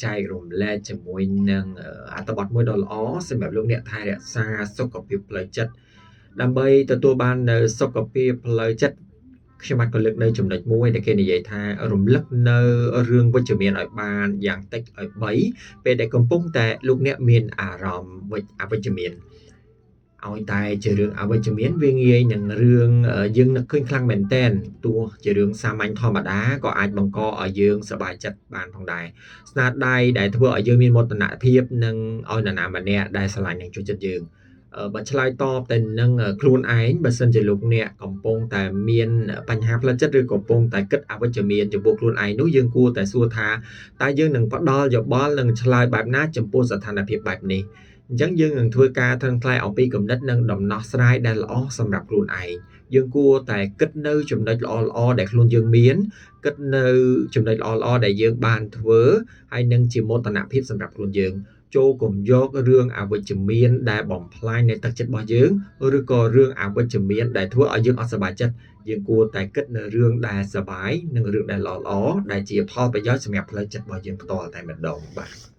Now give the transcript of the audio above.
ចែករំលែកជាមួយនឹងអត្ថបទមួយដ៏ល្អសម្រាប់លោកអ្នកថែរក្សាសុខភាពផ្លូវចិត្តដើម្បីទទួលបាននៅសុខភាពផ្លូវចិត្តខ្ញុំបាទក៏លើកនៅចំណុចមួយដែលគេនិយាយថារំលឹកនៅរឿងវិជ្ជមានឲ្យបានយ៉ាងតិចឲ្យ3ពេលដែលកំពុងតែលោកអ្នកមានអារម្មណ៍អវិជ្ជមានឲ្យតែជារឿងអវិជ្ជមានវាងាយនឹងរឿងយើងនឹកឃើញខ្លាំងមែនតែនទោះជារឿងសាមញ្ញធម្មតាក៏អាចបង្កឲ្យយើងសប្បាយចិត្តបានផងដែរស្នាដៃដែលធ្វើឲ្យយើងមានមោទនភាពនិងឲ្យនរណាម្នាក់ដែលស្រឡាញ់និងជួយចិត្តយើងបើឆ្លើយតបទៅនឹងខ្លួនឯងបើសិនជាលោកអ្នកកំពុងតែមានបញ្ហាផ្លូវចិត្តឬកំពុងតែគិតអវិជ្ជមានចំពោះខ្លួនឯងនោះយើងគួរតែសួរថាតើយើងនឹងផ្ដល់យោបល់និងឆ្លើយបែបណាចំពោះស្ថានភាពបែបនេះអញ្ចឹងយើងនឹងធ្វើការថ្លឹងថ្លែងអំពីគំនិតនិងដំណោះស្រាយដែលល្អសម្រាប់ខ្លួនឯងយើងគួរតែគិតនៅចំណុចល្អៗដែលខ្លួនយើងមានគិតនៅចំណុចល្អៗដែលយើងបានធ្វើហើយនឹងជាមោទនភាពសម្រាប់ខ្លួនយើងចូលកុំយករឿងអវិជ្ជមានដែលបំផ្លាញនៅទឹកចិត្តរបស់យើងឬក៏រឿងអវិជ្ជមានដែលធ្វើឲ្យយើងអត់សប្បាយចិត្តយើងគួរតែគិតនៅរឿងដែលសប្បាយនិងរឿងដែលល្អៗដែលជាផលប្រយោជន៍សម្រាប់ផ្លូវចិត្តរបស់យើងផ្ទាល់តែម្ដងបាទ